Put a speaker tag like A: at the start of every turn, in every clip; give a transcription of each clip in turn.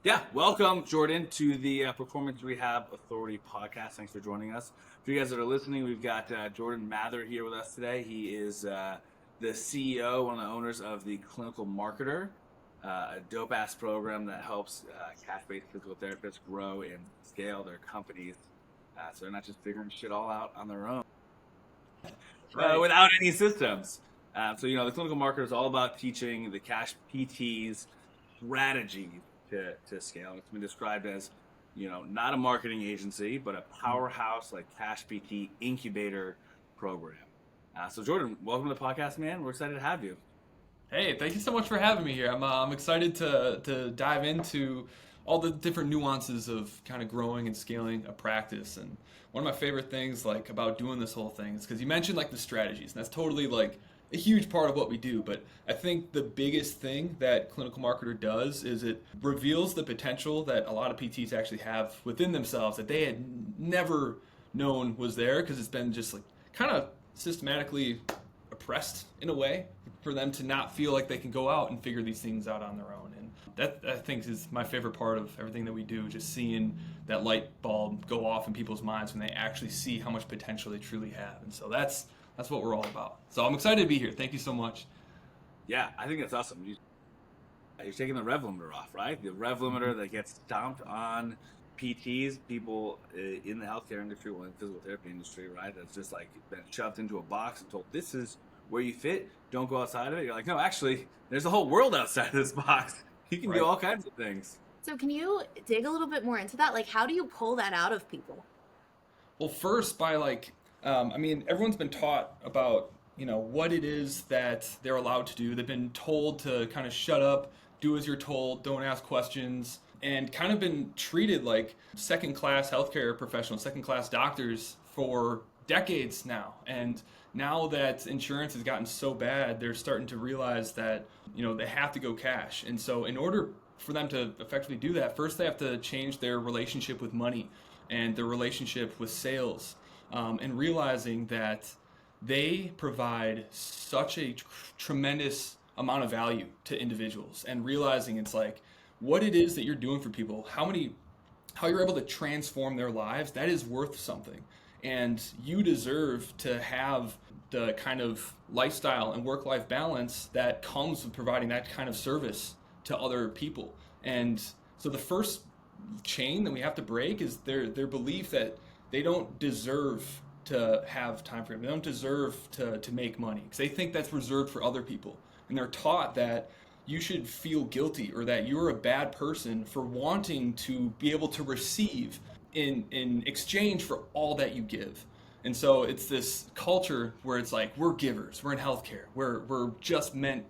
A: Yeah, welcome, Jordan, to the Performance Rehab Authority podcast. Thanks for joining us. For you guys that are listening, we've got Jordan Mather here with us today. He is the CEO, one of the owners of the Clinical Marketer, a dope-ass program that helps cash-based physical therapists grow and scale their companies so they're not just figuring shit all out on their own without any systems. The Clinical Marketer is all about teaching the cash PTs strategy to scale. It's been described as, not a marketing agency, but a powerhouse like Cash PT incubator program. So Jordan, welcome to the podcast, man. We're excited to have you.
B: Hey, thank you so much for having me here. I'm excited to dive into all the different nuances of kind of growing and scaling a practice. And one of my favorite things like about doing this whole thing is because you mentioned like the strategies, and that's totally like a huge part of what we do. But I think the biggest thing that Clinical Marketer does is it reveals the potential that a lot of PTs actually have within themselves that they had never known was there because it's been just like kind of systematically oppressed in a way for them to not feel like they can go out and figure these things out on their own. And that, I think, is my favorite part of everything that we do, just seeing that light bulb go off in people's minds when they actually see how much potential they truly have. And so that's what we're all about. So I'm excited to be here. Thank you so much.
A: Yeah, I think that's awesome. You're taking the rev limiter off, right? The rev limiter that gets stomped on PTs, people in the healthcare industry, well, in the physical therapy industry, right? That's just like been shoved into a box and told, this is where you fit. Don't go outside of it. You're like, no, actually, there's a whole world outside of this box. You can do all kinds of things.
C: So can you dig a little bit more into that? Like, how do you pull that out of people?
B: Well, first by everyone's been taught about, what it is that they're allowed to do. They've been told to kind of shut up, do as you're told, don't ask questions, and kind of been treated like second-class healthcare professionals, second-class doctors for decades now. And now that insurance has gotten so bad, they're starting to realize that, they have to go cash. And so in order for them to effectively do that, first they have to change their relationship with money and their relationship with sales, and realizing that they provide such a tremendous amount of value to individuals, and realizing it's like what it is that you're doing for people, how you're able to transform their lives, that is worth something. And you deserve to have the kind of lifestyle and work-life balance that comes with providing that kind of service to other people. And so the first chain that we have to break is their belief that they don't deserve to have time freedom. They don't deserve to make money because they think that's reserved for other people. And they're taught that you should feel guilty or that you're a bad person for wanting to be able to receive in exchange for all that you give. And so it's this culture where it's like, we're givers, we're in healthcare, we're just meant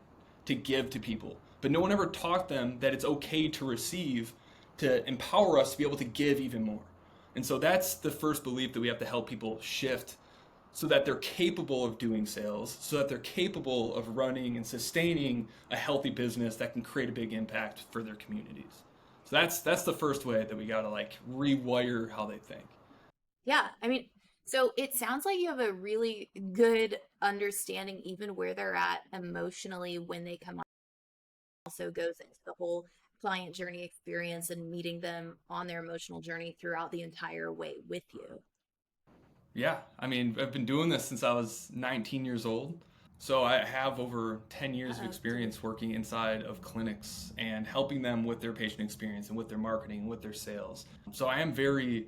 B: to give to people. But no one ever taught them that it's okay to receive, to empower us to be able to give even more. And so that's the first belief that we have to help people shift so that they're capable of doing sales, so that they're capable of running and sustaining a healthy business that can create a big impact for their communities. So that's the first way that we gotta like rewire how they think.
C: Yeah, so it sounds like you have a really good understanding even where they're at emotionally when they come on. Also goes into the whole client journey experience and meeting them on their emotional journey throughout the entire way with you.
B: Yeah, I've been doing this since I was 19 years old. So I have over 10 years of experience working inside of clinics and helping them with their patient experience and with their marketing, with their sales. So I am very,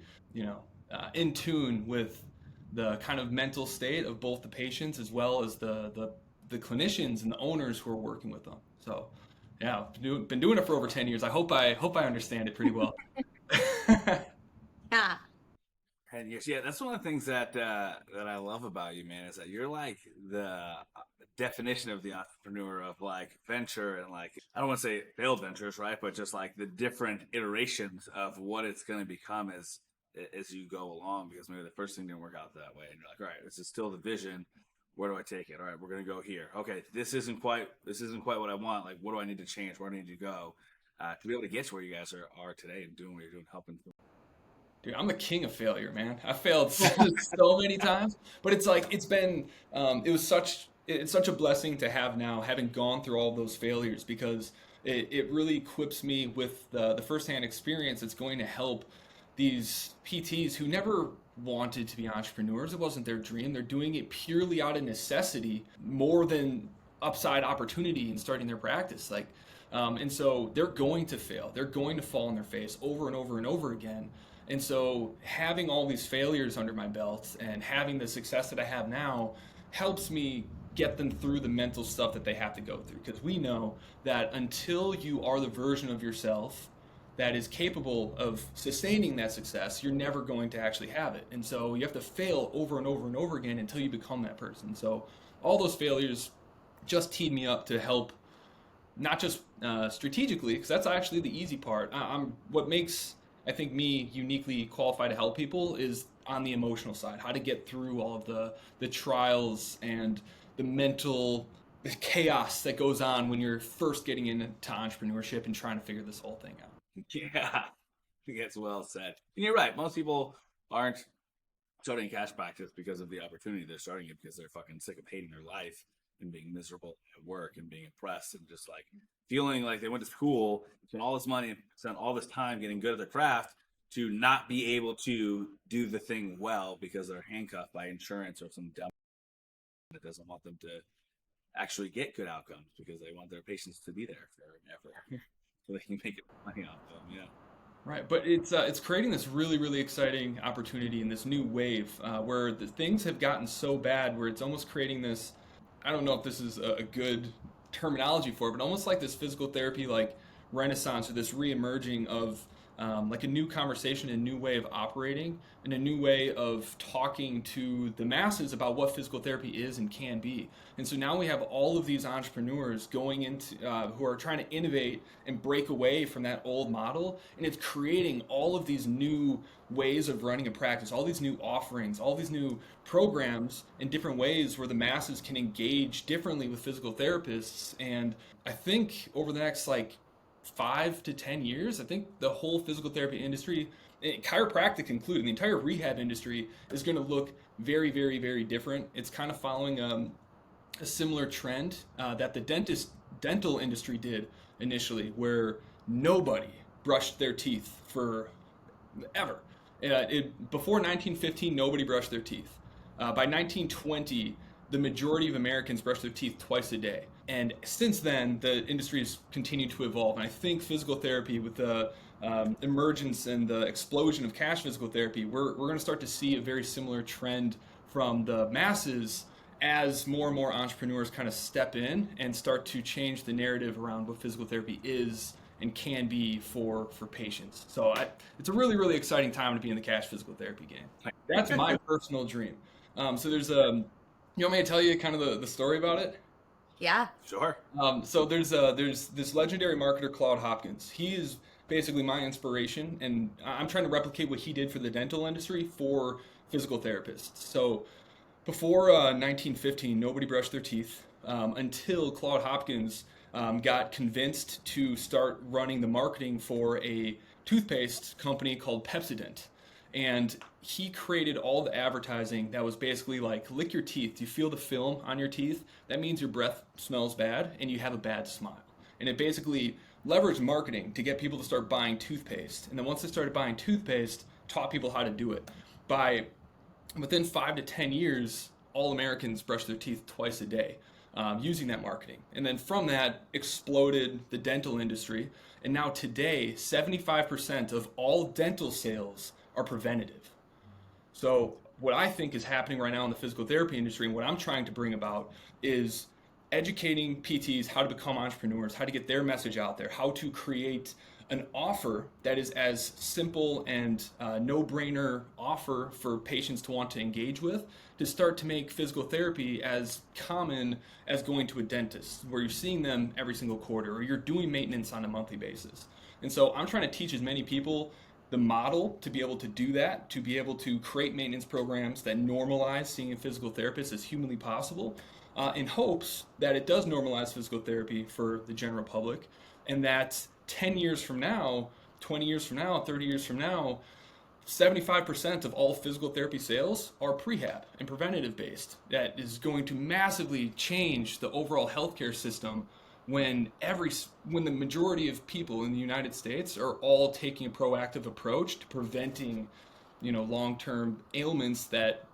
B: in tune with the kind of mental state of both the patients as well as the clinicians and the owners who are working with them. So yeah, been doing it for over 10 years. I hope I understand it pretty well.
C: Yeah.
A: 10 years. Yeah, that's one of the things that I love about you, man, is that you're like the definition of the entrepreneur of like venture and like, I don't want to say failed ventures, right? But just like the different iterations of what it's going to become as you go along, because maybe the first thing didn't work out that way. And you're like, all right, this is still the vision. Where do I take it? All right, we're going to go here. Okay, this isn't quite what I want. Like, what do I need to change? Where do I need to go to be able to get to where you guys are today and doing what you're doing, helping
B: Dude, I'm the king of failure, man. I failed so many times, but it's like it's such a blessing to have now, having gone through all of those failures, because it really equips me with the firsthand experience that's going to help these PTs who never wanted to be entrepreneurs. It wasn't their dream. They're doing it purely out of necessity, more than upside opportunity in starting their practice. And so they're going to fail. They're going to fall on their face over and over and over again. And so having all these failures under my belt and having the success that I have now helps me get them through the mental stuff that they have to go through. Because we know that until you are the version of yourself that is capable of sustaining that success, you're never going to actually have it. And so you have to fail over and over and over again until you become that person. So all those failures just teed me up to help, not just strategically, because that's actually the easy part. What makes, I think, me uniquely qualified to help people is on the emotional side, how to get through all of the trials and the mental chaos that goes on when you're first getting into entrepreneurship and trying to figure this whole thing out.
A: Yeah, I think that's well said. And you're right. Most people aren't starting a cash practice because of the opportunity. They're starting it because they're fucking sick of hating their life and being miserable at work and being oppressed and just like feeling like they went to school, spent all this money, spent all this time getting good at their craft, to not be able to do the thing well because they're handcuffed by insurance or some dumb that doesn't want them to actually get good outcomes because they want their patients to be there forever. So they can make money off them. Yeah.
B: Right, but it's creating this really, really exciting opportunity in this new wave where the things have gotten so bad where it's almost creating this. I don't know if this is a good terminology for it, but almost like this physical therapy like renaissance, or this re-emerging of like a new conversation, a new way of operating, and a new way of talking to the masses about what physical therapy is and can be. And so now we have all of these entrepreneurs going into who are trying to innovate and break away from that old model, and it's creating all of these new ways of running a practice, all these new offerings, all these new programs in different ways where the masses can engage differently with physical therapists. And I think over the next 5 to 10 years, I think the whole physical therapy industry, chiropractic included, the entire rehab industry is going to look very, very, very different. It's kind of following a similar trend that the dental industry did initially, where nobody brushed their teeth for ever. Before 1915, nobody brushed their teeth. By 1920, the majority of Americans brush their teeth twice a day. And since then, the industry has continued to evolve. And I think physical therapy, with the emergence and the explosion of cash physical therapy, we're going to start to see a very similar trend from the masses as more and more entrepreneurs kind of step in and start to change the narrative around what physical therapy is and can be for patients. So it's a really, really exciting time to be in the cash physical therapy game. That's my personal dream. So there's you want me to tell you kind of the story about it?
C: Yeah.
A: Sure.
B: So there's this legendary marketer, Claude Hopkins. He is basically my inspiration, and I'm trying to replicate what he did for the dental industry for physical therapists. So before 1915, nobody brushed their teeth until Claude Hopkins got convinced to start running the marketing for a toothpaste company called Pepsodent. And he created all the advertising that was basically like, lick your teeth. You feel the film on your teeth? That means your breath smells bad and you have a bad smile. And it basically leveraged marketing to get people to start buying toothpaste. And then once they started buying toothpaste, taught people how to do it. Within 5 to 10 years, all Americans brush their teeth twice a day using that marketing. And then from that exploded the dental industry. And now today, 75% of all dental sales are preventative. So what I think is happening right now in the physical therapy industry, and what I'm trying to bring about, is educating PTs how to become entrepreneurs, how to get their message out there, how to create an offer that is as simple and no-brainer offer for patients to want to engage with, to start to make physical therapy as common as going to a dentist, where you're seeing them every single quarter, or you're doing maintenance on a monthly basis. And so I'm trying to teach as many people the model to be able to do that, to be able to create maintenance programs that normalize seeing a physical therapist as humanly possible, in hopes that it does normalize physical therapy for the general public, and that 10 years from now, 20 years from now, 30 years from now, 75% of all physical therapy sales are prehab and preventative based. That is going to massively change the overall healthcare system when the majority of people in the United States are all taking a proactive approach to preventing, long-term ailments that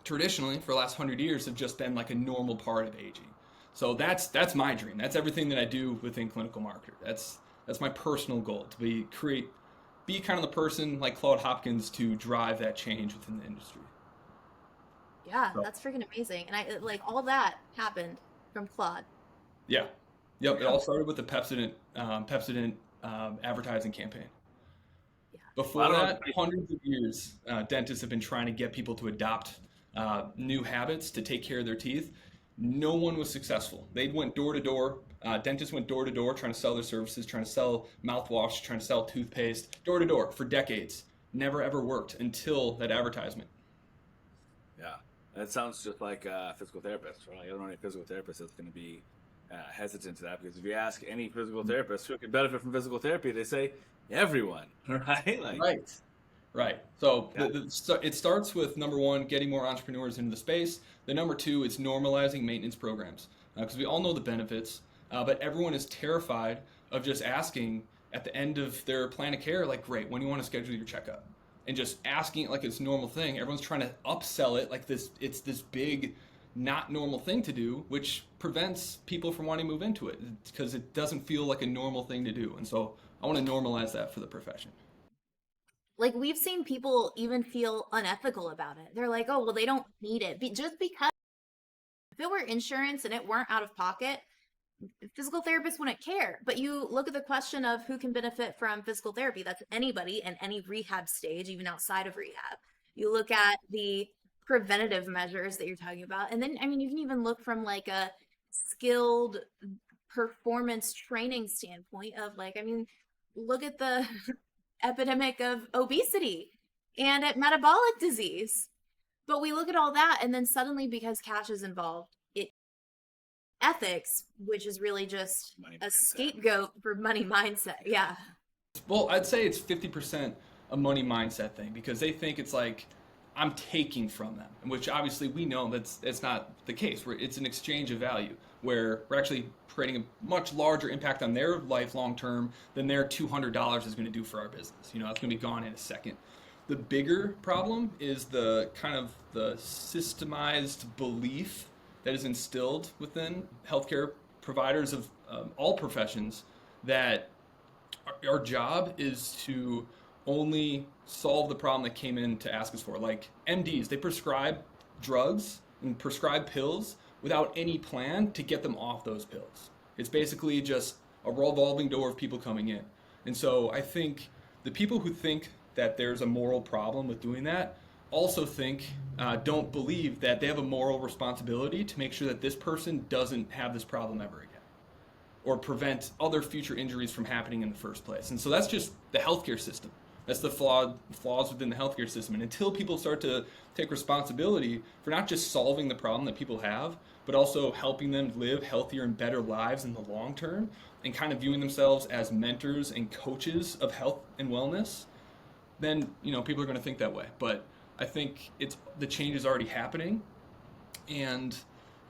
B: traditionally for the last 100 years have just been like a normal part of aging. So that's my dream. That's everything that I do within Clinical Marketer. That's my personal goal, to be kind of the person like Claude Hopkins to drive that change within the industry.
C: Yeah,
B: So,
C: that's freaking amazing. And I like all that happened from Claude.
B: yeah. Yep. It all started with the Pepsodent advertising campaign.
C: Yeah.
B: Before that, hundreds of years, dentists have been trying to get people to adopt new habits to take care of their teeth. No one was successful. They went door to door. Dentists went door to door trying to sell their services, trying to sell mouthwash, trying to sell toothpaste, door to door for decades. Never ever worked until that advertisement.
A: Yeah, that sounds just like a physical therapist, right? I don't know any physical therapist that's going to be hesitant to that, because if you ask any physical therapist who could benefit from physical therapy, they say everyone, right?
B: Right. So
A: Yeah.
B: it starts with, number one, getting more entrepreneurs into the space. The number two is normalizing maintenance programs, because we all know the benefits, but everyone is terrified of just asking at the end of their plan of care, like, great, when do you want to schedule your checkup? And just asking it like it's a normal thing. Everyone's trying to upsell it like it's this big, not normal thing to do, which prevents people from wanting to move into it because it doesn't feel like a normal thing to do. And so I want to normalize that for the profession.
C: Like we've seen people even feel unethical about it. They're like, oh, well, they don't need it. Just because if it were insurance and it weren't out of pocket, physical therapists wouldn't care. But you look at the question of who can benefit from physical therapy. That's anybody in any rehab stage, even outside of rehab. You look at the preventative measures that you're talking about. And then, I mean, you can even look from like a skilled performance training standpoint of like, I mean, look at the epidemic of obesity and at metabolic disease. But we look at all that, and then suddenly, because cash is involved, it ethics, which is really just a scapegoat for money mindset. Yeah.
B: Well, I'd say it's 50% a money mindset thing, because they think it's like I'm taking from them, which obviously we know that's not the case. It's an exchange of value where we're actually creating a much larger impact on their life long term than their $200 is going to do for our business. It's going to be gone in a second. The bigger problem is the kind of the systemized belief that is instilled within healthcare providers of all professions that our job is to only solve the problem that came in to ask us for. Like MDs, they prescribe drugs and prescribe pills without any plan to get them off those pills. It's basically just a revolving door of people coming in. And so I think the people who think that there's a moral problem with doing that also don't believe that they have a moral responsibility to make sure that this person doesn't have this problem ever again, or prevent other future injuries from happening in the first place. And so that's just the healthcare system. That's the flaws within the healthcare system. And until people start to take responsibility for not just solving the problem that people have, but also helping them live healthier and better lives in the long term, and kind of viewing themselves as mentors and coaches of health and wellness, then people are going to think that way. But I think the change is already happening, and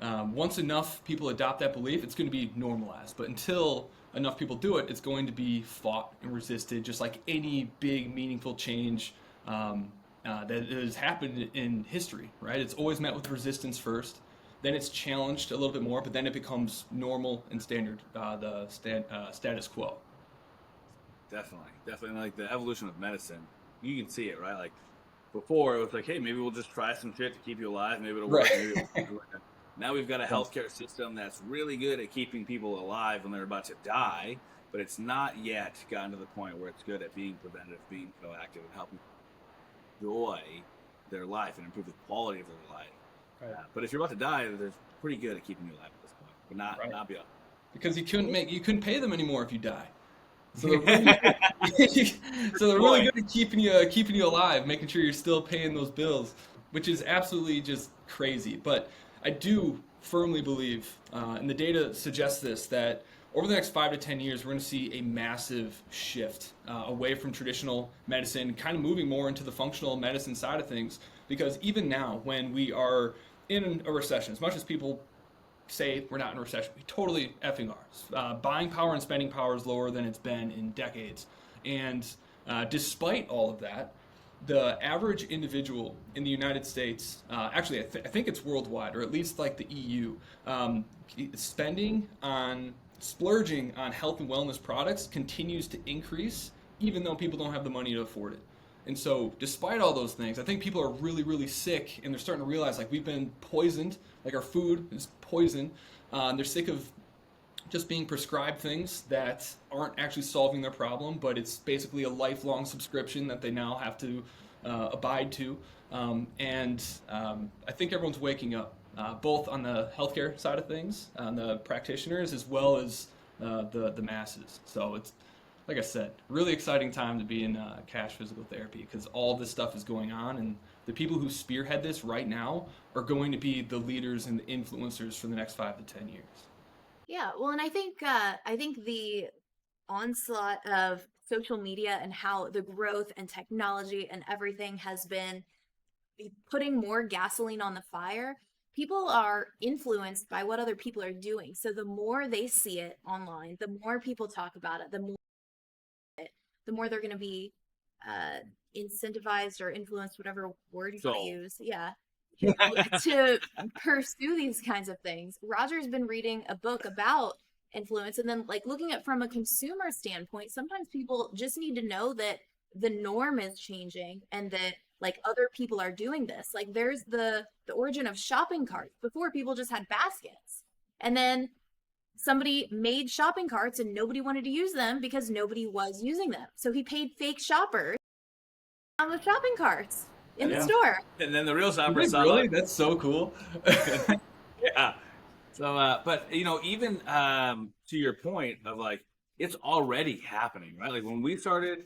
B: once enough people adopt that belief, it's going to be normalized. But until enough people do it, it's going to be fought and resisted, just like any big, meaningful change that has happened in history, right? It's always met with resistance first, then it's challenged a little bit more, but then it becomes normal and standard, status quo.
A: Definitely, like the evolution of medicine, you can see it, right? Like before, it was like, hey, maybe we'll just try some shit to keep you alive, maybe it'll work.
B: Right.
A: Maybe it'll work. Now we've got a healthcare system that's really good at keeping people alive when they're about to die, but it's not yet gotten to the point where it's good at being preventative, being proactive, and helping enjoy their life and improve the quality of their life.
B: Right.
A: But if you're about to die, they're pretty good at keeping you alive at this point, but not beyond.
B: Because you couldn't pay them anymore if you die. So they're really good at keeping you alive, making sure you're still paying those bills, which is absolutely just crazy. But I do firmly believe, and the data suggests this, that over the next 5 to 10 years, we're going to see a massive shift away from traditional medicine, kind of moving more into the functional medicine side of things. Because even now, when we are in a recession, as much as people say we're not in a recession, we totally effing are. Buying power and spending power is lower than it's been in decades. And despite all of that, the average individual in the United States, actually I think it's worldwide, or at least like the EU, splurging on health and wellness products continues to increase, even though people don't have the money to afford it. And so despite all those things, I think people are really, really sick, and they're starting to realize like we've been poisoned, like our food is poison. They're sick of just being prescribed things that aren't actually solving their problem, but it's basically a lifelong subscription that they now have to abide to. I think everyone's waking up, both on the healthcare side of things, on the practitioners, as well as the masses. So it's, like I said, really exciting time to be in cash physical therapy, because all this stuff is going on, and the people who spearhead this right now are going to be the leaders and the influencers for the next 5 to 10 years.
C: Yeah, well, and I think the onslaught of social media and how the growth and technology and everything has been putting more gasoline on the fire. People are influenced by what other people are doing. So the more they see it online, the more people talk about it, the more they're going to be incentivized or influenced, whatever word you want to use. Yeah. To pursue these kinds of things. Roger's been reading a book about influence, and then like looking at from a consumer standpoint, sometimes people just need to know that the norm is changing and that like other people are doing this. Like there's the origin of shopping carts. Before, people just had baskets, and then somebody made shopping carts and nobody wanted to use them because nobody was using them. So he paid fake shoppers on the shopping carts in the store.
A: And then the real shoppers saw
B: really? That's so cool.
A: Yeah. So, but you know, even to your point of like, it's already happening, right? Like when we started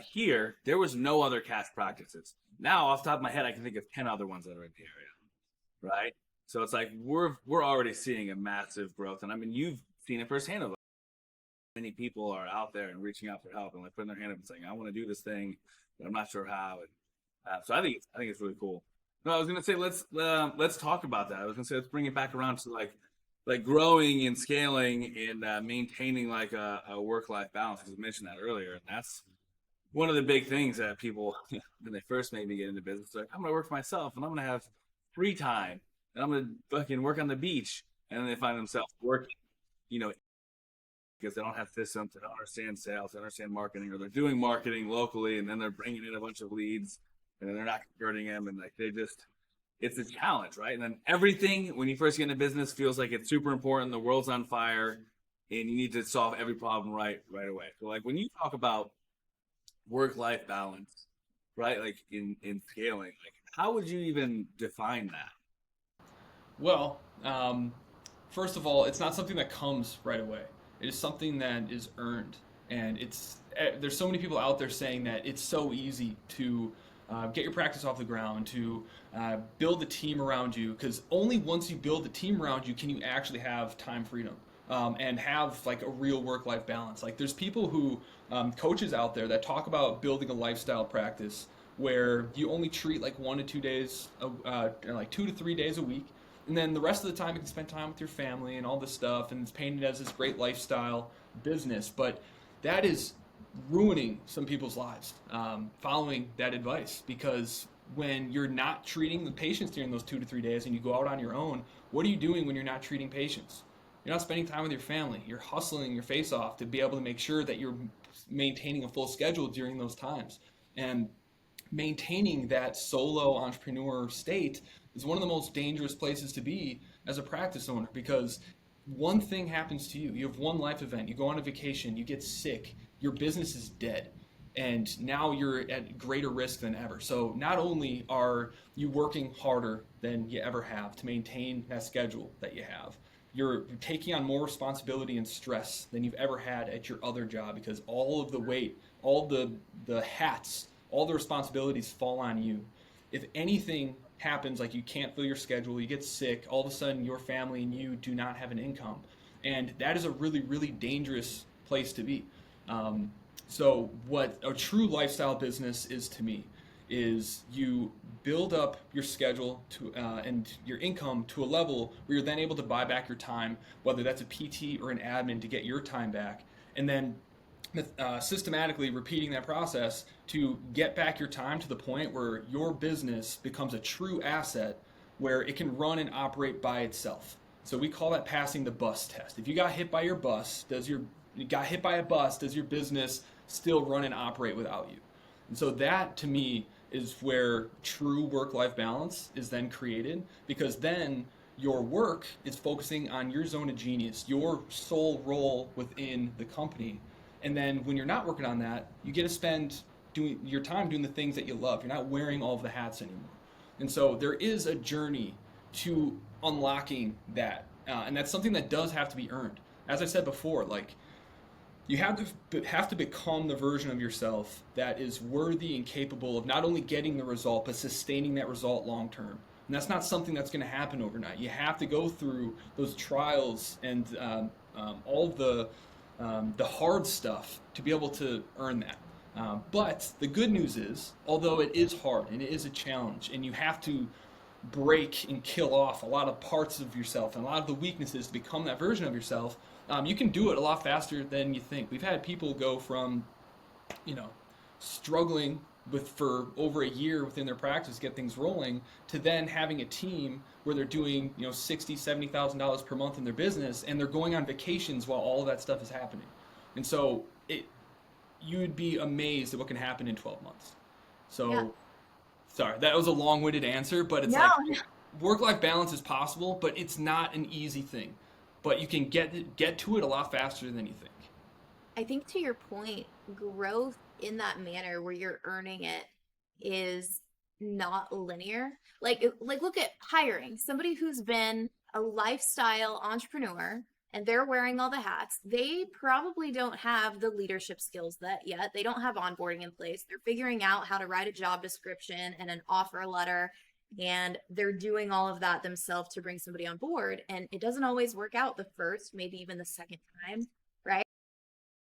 A: here, there was no other cash practices. Now, off the top of my head, I can think of 10 other ones that are in the area, right? So it's like we're already seeing a massive growth, and I mean, you've seen it firsthand. Of many people are out there and reaching out for help and like putting their hand up and saying, "I want to do this thing, but I'm not sure how." And so I think it's really cool. No, I was gonna say let's talk about that. I was gonna say let's bring it back around to like growing and scaling and maintaining like a work-life balance, because you mentioned that earlier, and that's one of the big things that people when they first made me get into business, like I'm gonna work for myself and I'm gonna have free time and I'm gonna fucking work on the beach, and then they find themselves working, you know, because they don't have systems, they don't understand sales, they don't understand marketing, or they're doing marketing locally and then they're bringing in a bunch of leads and then they're not converting them, and like it's a challenge, right? And then everything when you first get into business feels like it's super important, the world's on fire, and you need to solve every problem right away. So like when you talk about work-life balance, right? Like in scaling, like how would you even define that?
B: Well, first of all, it's not something that comes right away. It is something that is earned, and there's so many people out there saying that it's so easy to get your practice off the ground, to build a team around you, because only once you build a team around you can you actually have time freedom and have like a real work-life balance. Like there's people who, coaches out there that talk about building a lifestyle practice where you only treat like 1 to 2 days, like 2 to 3 days a week, and then the rest of the time you can spend time with your family and all this stuff, and it's painted as this great lifestyle business. But that is ruining some people's lives following that advice, because when you're not treating the patients during those 2 to 3 days and you go out on your own, what are you doing when you're not treating patients? You're not spending time with your family. You're hustling your face off to be able to make sure that you're maintaining a full schedule during those times. And maintaining that solo entrepreneur state is one of the most dangerous places to be as a practice owner, because one thing happens to you. You have one life event. You go on a vacation. You get sick. Your business is dead. And now you're at greater risk than ever. So not only are you working harder than you ever have to maintain that schedule that you have, you're taking on more responsibility and stress than you've ever had at your other job, because all of the weight, all the hats, all the responsibilities fall on you. If anything happens, like you can't fill your schedule, you get sick, all of a sudden your family and you do not have an income. And that is a really, really dangerous place to be. So what a true lifestyle business is to me is you build up your schedule to and your income to a level where you're then able to buy back your time, whether that's a PT or an admin, to get your time back, and then systematically repeating that process to get back your time to the point where your business becomes a true asset where it can run and operate by itself. So we call that passing the bus test. If you got hit by your bus, does your business still run and operate without you? And so that to me is where true work-life balance is then created, because then your work is focusing on your zone of genius, your sole role within the company. And then when you're not working on that, you get to spend doing your time doing the things that you love. You're not wearing all of the hats anymore. And so there is a journey to unlocking that. And that's something that does have to be earned. As I said before, like, you have to become the version of yourself that is worthy and capable of not only getting the result, but sustaining that result long term. And that's not something that's going to happen overnight. You have to go through those trials and all of the hard stuff to be able to earn that. But the good news is, although it is hard and it is a challenge, and you have to break and kill off a lot of parts of yourself and a lot of the weaknesses to become that version of yourself, you can do it a lot faster than you think. We've had people go from, struggling for over a year within their practice to get things rolling, to then having a team where they're doing $60,000, $70,000 per month in their business, and they're going on vacations while all of that stuff is happening. And so you would be amazed at what can happen in 12 months. So, yeah. Sorry, that was a long-winded answer, but it's like work-life balance is possible, but it's not an easy thing. But you can get to it a lot faster than you think.
C: I think to your point, growth in that manner where you're earning it is not linear. Like look at hiring somebody who's been a lifestyle entrepreneur and they're wearing all the hats. They probably don't have the leadership skills yet. They don't have onboarding in place. They're figuring out how to write a job description and an offer letter, and they're doing all of that themselves to bring somebody on board. And it doesn't always work out the first, maybe even the second time, right?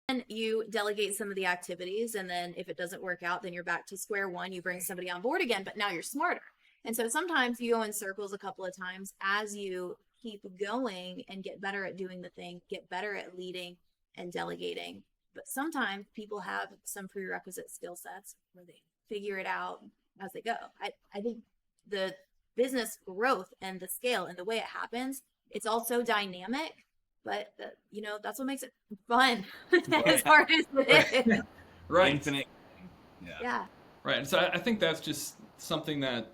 C: And you delegate some of the activities, and then if it doesn't work out, then you're back to square one. You bring somebody on board again, but now you're smarter. And so sometimes you go in circles a couple of times as you keep going and get better at doing the thing, get better at leading and delegating. But sometimes people have some prerequisite skill sets where they figure it out as they go. I think the business growth and the scale and the way it happens, it's also dynamic, but that's what makes it fun. As hard as it is.
B: Right.
A: Infinite.
C: Yeah.
B: Right. And so I think that's just something that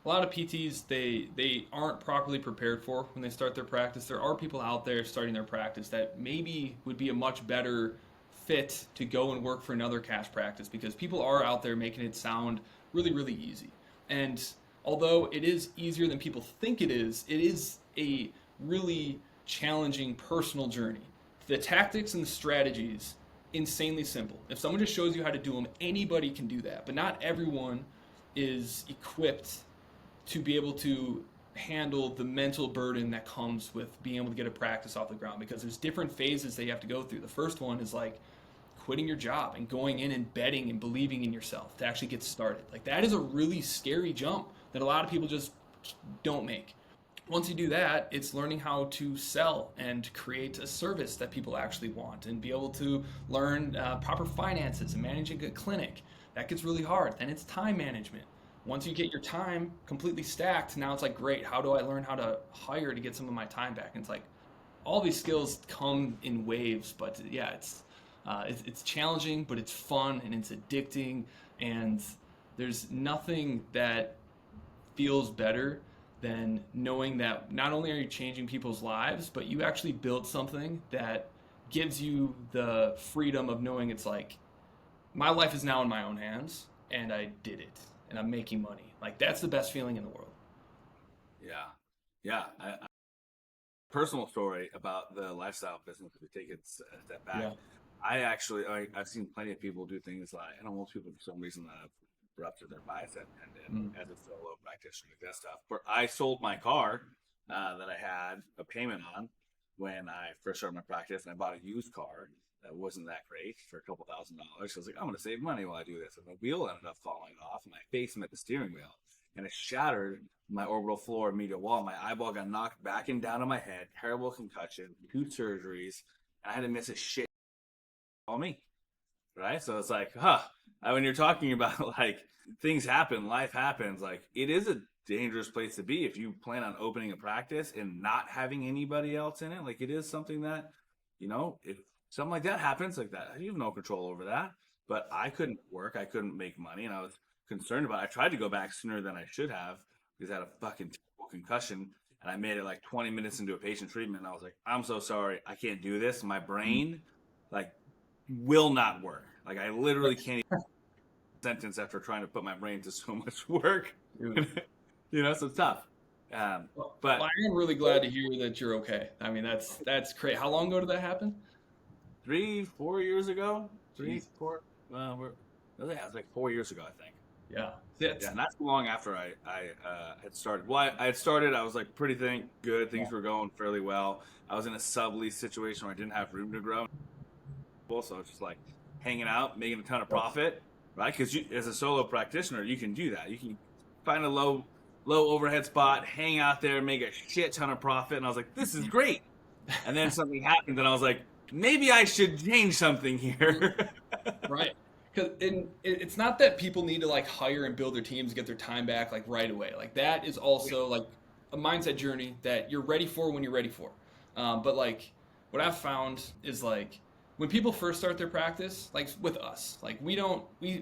B: a lot of PTs, they aren't properly prepared for when they start their practice. There are people out there starting their practice that maybe would be a much better fit to go and work for another cash practice, because people are out there making it sound really, really easy. And although it is easier than people think it is a really challenging personal journey. The tactics and the strategies, insanely simple. If someone just shows you how to do them, anybody can do that. But not everyone is equipped to be able to handle the mental burden that comes with being able to get a practice off the ground, because there's different phases that you have to go through. The first one is like quitting your job and going in and betting and believing in yourself to actually get started. Like, that is a really scary jump that a lot of people just don't make. Once you do that, it's learning how to sell and create a service that people actually want, and be able to learn proper finances and managing a clinic. That gets really hard. Then it's time management. Once you get your time completely stacked, now it's like, great, how do I learn how to hire to get some of my time back? And it's like, all these skills come in waves, but yeah, it's challenging, but it's fun and it's addicting, and there's nothing that feels better than knowing that not only are you changing people's lives, but you actually built something that gives you the freedom of knowing it's like, my life is now in my own hands, and I did it, and I'm making money. Like, that's the best feeling in the world.
A: Yeah. Personal story about the lifestyle business, if we take it a step back. Yeah. I've seen plenty of people do things like, I know most people for some reason that have ruptured their bicep tendon as a solo practitioner, that stuff. But I sold my car that I had a payment on when I first started my practice, and I bought a used car that wasn't that great for a couple $1,000. I was like, I'm going to save money while I do this. And the wheel ended up falling off, and my face met the steering wheel, and it shattered my orbital floor and medial wall. My eyeball got knocked back and down on my head, terrible concussion, 2 surgeries, and I had to miss a shit all me. Right? So it's like, when you're talking about like things happen, life happens, like it is a dangerous place to be if you plan on opening a practice and not having anybody else in it. Like it is something that, if something like that happens, like that, you have no control over that. But I couldn't work, I couldn't make money, and I was concerned about it. I tried to go back sooner than I should have because I had a fucking terrible concussion, and I made it like 20 minutes into a patient treatment, and I was like, I'm so sorry, I can't do this. My brain, like, will not work. Like I literally can't even sentence after trying to put my brain to so much work. So it's tough. But
B: I am really glad to hear that you're okay. I mean, that's great. How long ago did that happen?
A: 3-4 years ago. 3-4. Well, it was like 4 years ago, I think.
B: Yeah.
A: Yeah, not too long after I had started. Well, I had started. I was like pretty good. Things were going fairly well. I was in a sublease situation where I didn't have room to grow. So it's just like hanging out, making a ton of profit, right? Because as a solo practitioner, you can do that. You can find a low overhead spot, hang out there, make a shit ton of profit. And I was like, this is great. And then something happened, and I was like, maybe I should change something here.
B: Right. Because it's not that people need to like hire and build their teams, get their time back like right away. Like that is also like a mindset journey that you're ready for when you're ready for. But like what I've found is like, when people first start their practice, like with us, like we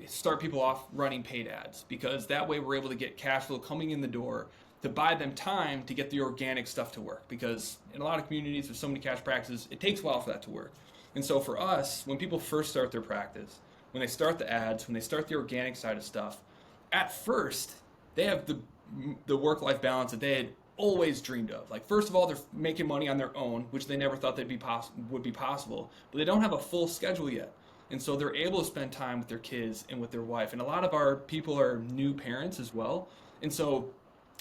B: start people off running paid ads because that way we're able to get cash flow coming in the door to buy them time to get the organic stuff to work. Because in a lot of communities with so many cash practices, it takes a while for that to work. And so for us, when people first start their practice, when they start the ads, when they start the organic side of stuff, at first they have the work-life balance that they had always dreamed of. Like, first of all, they're making money on their own, which they never thought would be possible, but they don't have a full schedule yet. And so they're able to spend time with their kids and with their wife. And a lot of our people are new parents as well. And so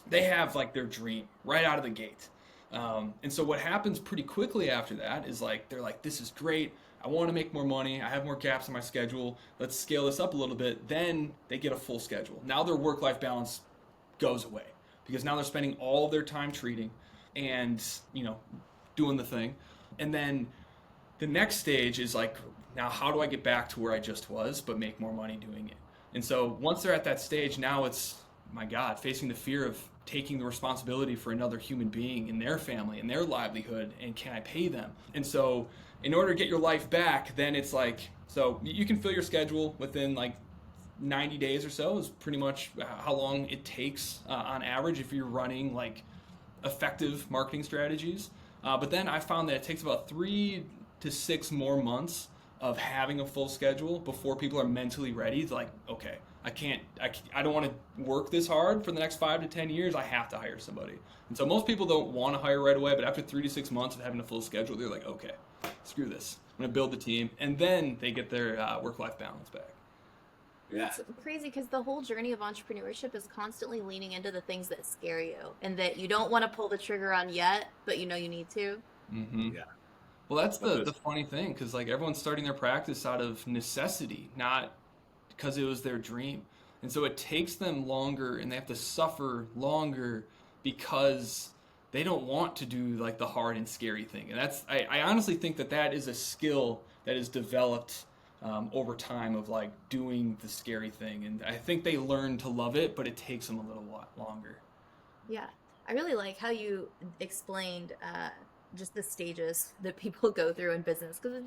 B: they have like their dream right out of the gate. And so what happens pretty quickly after that is like, they're like, this is great. I want to make more money. I have more gaps in my schedule. Let's scale this up a little bit. Then they get a full schedule. Now their work-life balance goes away, because now they're spending all of their time treating and, doing the thing. And then the next stage is like, now how do I get back to where I just was, but make more money doing it? And so once they're at that stage, now it's, my God, facing the fear of taking the responsibility for another human being in their family and their livelihood, and can I pay them? And so in order to get your life back, then it's like, so you can fill your schedule within like 90 days or so is pretty much how long it takes on average if you're running like effective marketing strategies. But then I found that it takes about 3 to 6 more months of having a full schedule before people are mentally ready. It's like, okay, I don't want to work this hard for the next 5 to 10 years. I have to hire somebody. And so most people don't want to hire right away, but after 3 to 6 months of having a full schedule, they're like, okay, screw this. I'm going to build the team. And then they get their work-life balance back.
A: Yeah.
C: It's crazy because the whole journey of entrepreneurship is constantly leaning into the things that scare you and that you don't want to pull the trigger on yet, but you need to.
B: Mm-hmm.
A: Yeah.
B: Well, that's the funny thing, because like everyone's starting their practice out of necessity, not because it was their dream. And so it takes them longer, and they have to suffer longer because they don't want to do like the hard and scary thing. And that's, I honestly think that is a skill that is developed over time of like doing the scary thing. And I think they learn to love it, but it takes them a little while longer.
C: Yeah. I really like how you explained just the stages that people go through in business, because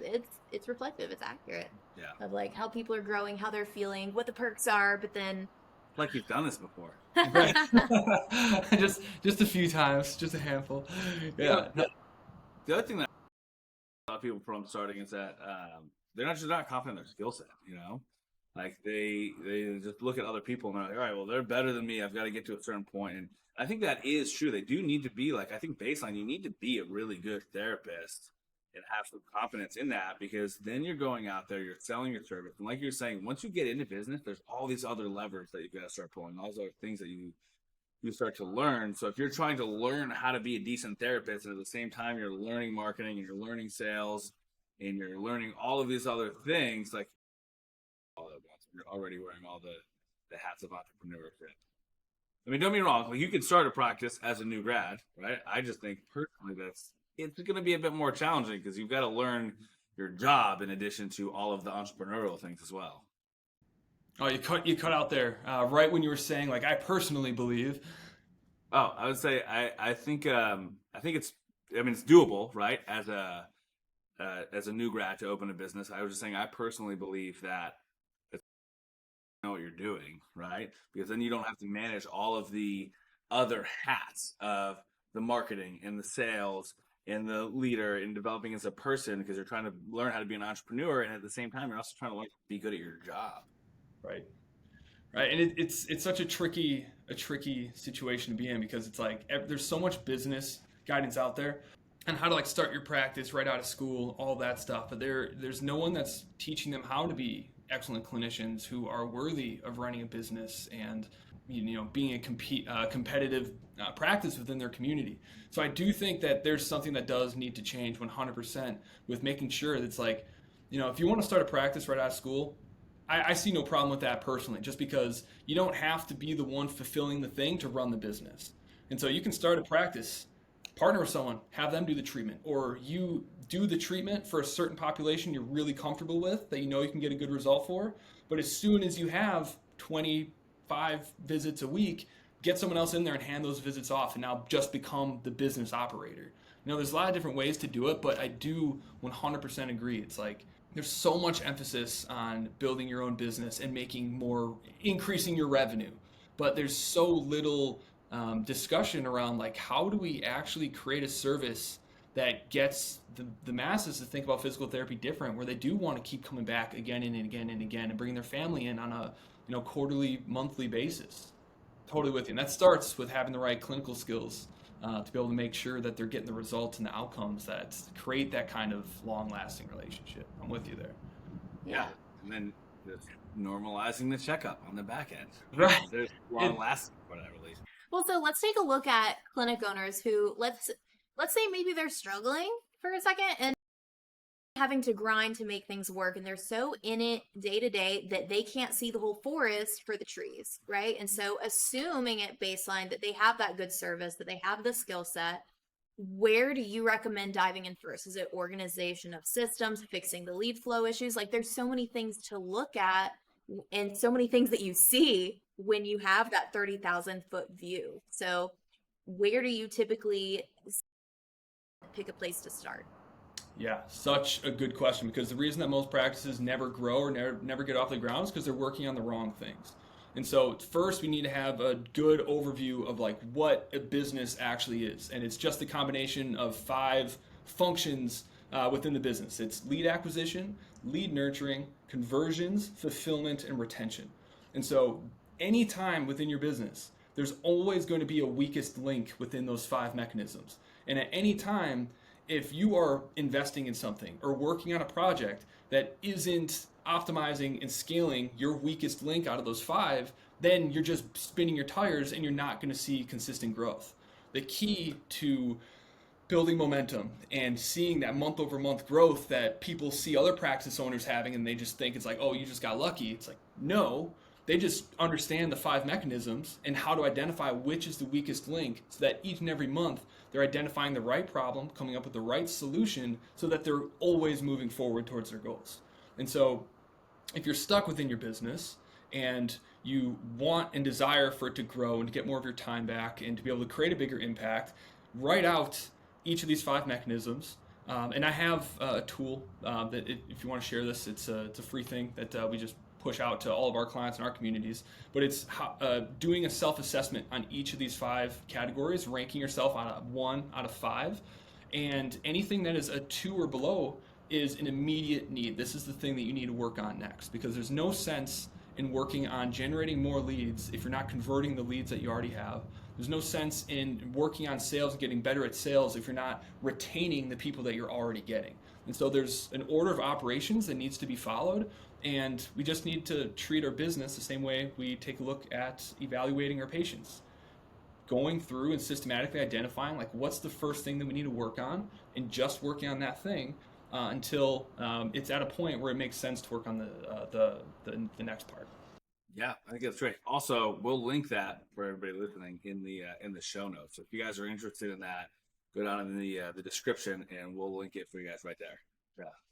C: it's reflective, it's accurate.
A: Yeah.
C: Of like how people are growing, how they're feeling, what the perks are, but then
A: Like you've done this before.
B: Right. just a few times, just a handful. Yeah.
A: The other thing that a lot of people from starting is that they're not confident in their skill set. Like they just look at other people and they're like, all right, well, they're better than me. I've got to get to a certain point. And I think that is true. They do need to be like, I think baseline, you need to be a really good therapist and have some confidence in that, because then you're going out there, you're selling your service. And like you're saying, once you get into business, there's all these other levers that you've got to start pulling, all those other things that you you start to learn. So if you're trying to learn how to be a decent therapist, and at the same time you're learning marketing and you're learning sales and you're learning all of these other things, like all at once, you're already wearing all the hats of entrepreneurship. I mean, don't be wrong. Like, you can start a practice as a new grad, right? I just think personally it's going to be a bit more challenging because you've got to learn your job in addition to all of the entrepreneurial things as well.
B: Oh, you cut out there right when you were saying, like, I personally believe.
A: Oh, I would say I think it's, I mean, it's doable, right? As a new grad to open a business. I was just saying I personally believe that it's, you know what you're doing, right? Because then you don't have to manage all of the other hats of the marketing and the sales and the leader and developing as a person, because you're trying to learn how to be an entrepreneur, and at the same time you're also trying to learn to be good at your job.
B: Right. Right, and it's such a tricky situation to be in, because it's like there's so much business guidance out there and how to, like, start your practice right out of school, all that stuff. But there's no one that's teaching them how to be excellent clinicians who are worthy of running a business and, you know, being a competitive practice within their community. So I do think that there's something that does need to change 100% with making sure that it's like, you know, if you want to start a practice right out of school, I see no problem with that personally, just because you don't have to be the one fulfilling the thing to run the business. And so you can start a practice, partner with someone, have them do the treatment, or you do the treatment for a certain population you're really comfortable with, that you know you can get a good result for. But as soon as you have 25 visits a week, get someone else in there and hand those visits off, and now just become the business operator. You know, there's a lot of different ways to do it, but I do 100% agree. It's like, there's so much emphasis on building your own business and increasing your revenue, but there's so little discussion around, like, how do we actually create a service that gets the masses to think about physical therapy different, where they do want to keep coming back again and again and again and bringing their family in on a, you know, quarterly, monthly basis. Totally with you. And that starts with having the right clinical skills to be able to make sure that they're getting the results and the outcomes that create that kind of long-lasting relationship. I'm with you there.
A: Yeah. And then just normalizing the checkup on the back end.
B: Right.
A: There's long-lasting for that relationship.
C: Well, so let's take a look at clinic owners who, let's say maybe they're struggling for a second and having to grind to make things work, and they're so in it day to day that they can't see the whole forest for the trees, right? And so assuming at baseline that they have that good service, that they have the skill set, where do you recommend diving in first? Is it organization of systems, fixing the lead flow issues? Like, there's so many things to look at and so many things that you see when you have that 30,000 foot view. So where do you typically pick a place to start?
B: Yeah, such a good question, because the reason that most practices never grow or never get off the ground is because they're working on the wrong things. And so first we need to have a good overview of, like, what a business actually is. And it's just a combination of 5 functions within the business. It's lead acquisition, lead nurturing, conversions, fulfillment, and retention. And so anytime within your business, there's always going to be a weakest link within those 5 mechanisms. And at any time, if you are investing in something or working on a project that isn't optimizing and scaling your weakest link out of those 5, then you're just spinning your tires and you're not going to see consistent growth. The key to building momentum and seeing that month over month growth that people see other practice owners having, and they just think it's like, oh, you just got lucky. It's like, no, they just understand the 5 mechanisms and how to identify which is the weakest link, so that each and every month they're identifying the right problem, coming up with the right solution, so that they're always moving forward towards their goals. And so if you're stuck within your business and you want and desire for it to grow and to get more of your time back and to be able to create a bigger impact, write out each of these 5 mechanisms. And I have a tool that if you want to share this, it's a free thing that we just push out to all of our clients in our communities. But it's doing a self-assessment on each of these 5 categories, ranking yourself on a 1 out of 5. And anything that is a 2 or below is an immediate need. This is the thing that you need to work on next, because there's no sense in working on generating more leads if you're not converting the leads that you already have. There's no sense in working on sales and getting better at sales if you're not retaining the people that you're already getting. And so there's an order of operations that needs to be followed, and we just need to treat our business the same way we take a look at evaluating our patients. going through and systematically identifying like what's the first thing that we need to work on, and just working on that thing until it's at a point where it makes sense to work on the next part.
A: Yeah, I think that's great. Also, we'll link that for everybody listening in the show notes. So if you guys are interested in that, go down in the description and we'll link it for you guys right there.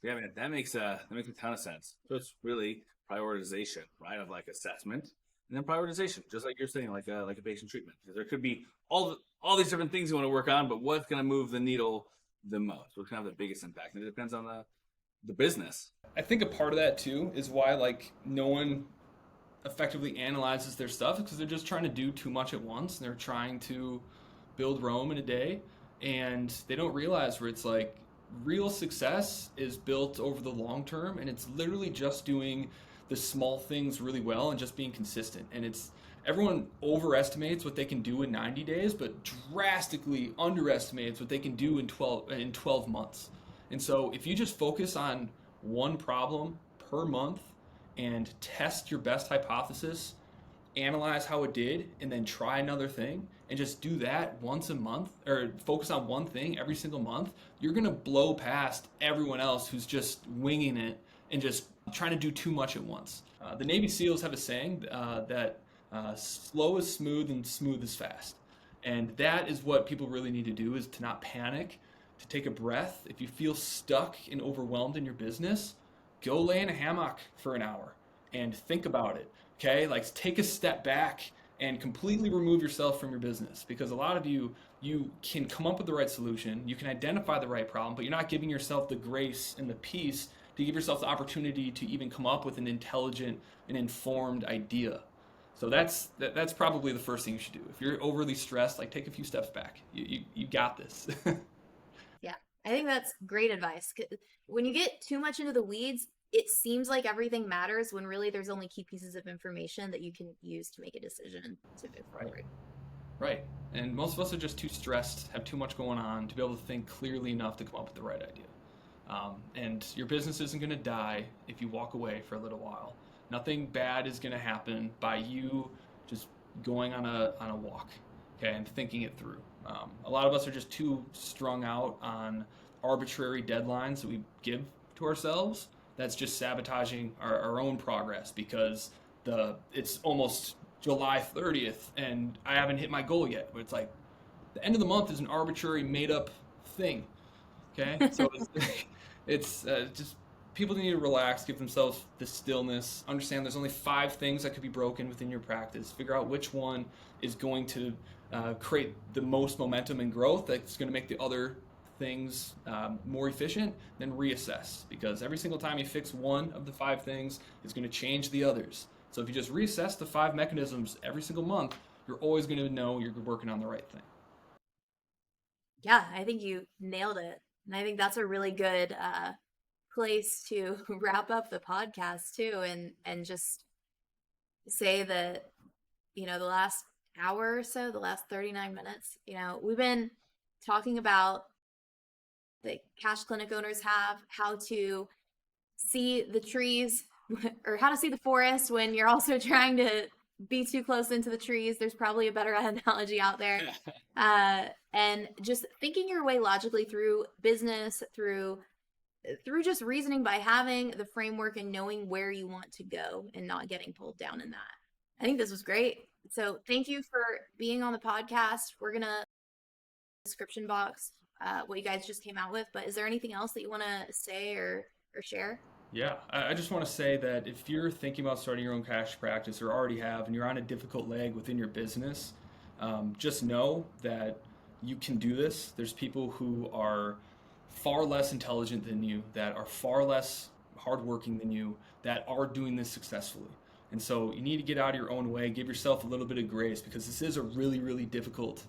A: Yeah, man, that makes a ton of sense. So it's really prioritization, right? Of like assessment and then prioritization, just like you're saying, like a patient treatment. There could be all these different things you want to work on, but what's going to move the needle the most? What's going to have the biggest impact? And it depends on the business.
B: I think a part of that too is why like no one effectively analyzes their stuff, because they're just trying to do too much at once. And they're trying to build Rome in a day, and they don't realize where it's like real success is built over the long term, and it's literally just doing the small things really well and just being consistent. And it's everyone overestimates what they can do in 90 days, but drastically underestimates what they can do in 12 months. And so if you just focus on one problem per month and test your best hypothesis, analyze how it did, and then try another thing, and just do that once a month, or focus on one thing every single month, you're going to blow past everyone else who's just winging it and just trying to do too much at once. The Navy SEALs have a saying that slow is smooth and smooth is fast. And that is what people really need to do, is to not panic, to take a breath. If you feel stuck and overwhelmed in your business, go lay in a hammock for an hour and think about it. Okay, like take a step back and completely remove yourself from your business, because a lot of you can come up with the right solution, you can identify the right problem, but you're not giving yourself the grace and the peace to give yourself the opportunity to even come up with an intelligent and informed idea. So that's probably the first thing you should do. If you're overly stressed, like take a few steps back. You got this.
C: Yeah, I think that's great advice. When you get too much into the weeds, it seems like everything matters when really there's only key pieces of information that you can use to make a decision to move forward.
B: Right. And most of us are just too stressed, have too much going on to be able to think clearly enough to come up with the right idea. And your business isn't going to die if you walk away for a little while. Nothing bad is going to happen by you just going on a walk, okay, and thinking it through. A lot of us are just too strung out on arbitrary deadlines that we give to ourselves. That's just sabotaging our own progress, because it's almost July 30th and I haven't hit my goal yet. But it's like the end of the month is an arbitrary made up thing. Okay, so it's just people need to relax, give themselves the stillness, understand there's only 5 things that could be broken within your practice. Figure out which one is going to create the most momentum and growth that's going to make the other things more efficient, then reassess, because every single time you fix one of the 5 things, it's going to change the others. So if you just reassess the 5 mechanisms every single month, you're always going to know you're working on the right thing.
C: Yeah, I think you nailed it. And I think that's a really good place to wrap up the podcast too, and just say that, the last hour or so, the last 39 minutes, we've been talking about that cash clinic owners have, how to see the trees or how to see the forest when you're also trying to be too close into the trees. There's probably a better analogy out there. And just thinking your way logically through business, through just reasoning by having the framework and knowing where you want to go and not getting pulled down in that. I think this was great. So thank you for being on the podcast. We're going to description box what you guys just came out with, but is there anything else that you want to say or share?
B: Yeah, I just want to say that if you're thinking about starting your own cash practice, or already have, and you're on a difficult leg within your business, just know that you can do this. There's people who are far less intelligent than you, that are far less hardworking than you, that are doing this successfully. And so you need to get out of your own way, give yourself a little bit of grace, because this is a really, really difficult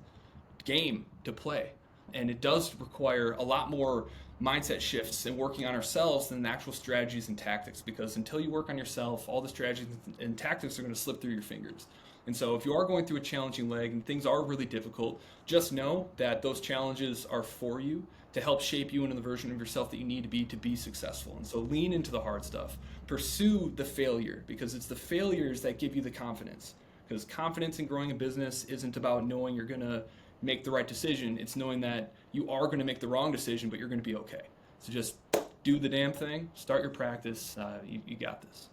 B: game to play. And it does require a lot more mindset shifts and working on ourselves than the actual strategies and tactics, because until you work on yourself, all the strategies and tactics are going to slip through your fingers. And so if you are going through a challenging leg and things are really difficult, just know that those challenges are for you to help shape you into the version of yourself that you need to be successful. And so lean into the hard stuff. Pursue the failure, because it's the failures that give you the confidence. because confidence in growing a business isn't about knowing you're going to make the right decision. It's knowing that you are going to make the wrong decision, but you're going to be okay. So just do the damn thing, start your practice. You got this.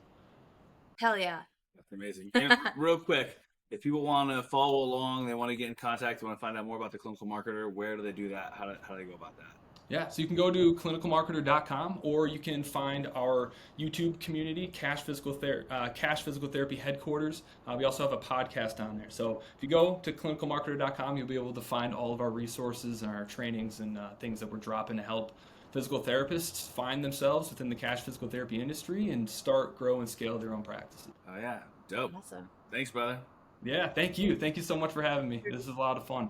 C: Hell yeah.
A: That's amazing. And real quick, if people want to follow along, they want to get in contact, they want to find out more about the clinical marketer, where do they do that? How do they go about that?
B: Yeah, so you can go to clinicalmarketer.com, or you can find our YouTube community, Cash Physical Therapy Headquarters. We also have a podcast on there. So if you go to clinicalmarketer.com, you'll be able to find all of our resources and our trainings and things that we're dropping to help physical therapists find themselves within the cash physical therapy industry and start, grow, and scale their own practices.
A: Oh, yeah. Dope.
C: Awesome.
A: Thanks, brother.
B: Yeah, thank you. Thank you so much for having me. This is a lot of fun.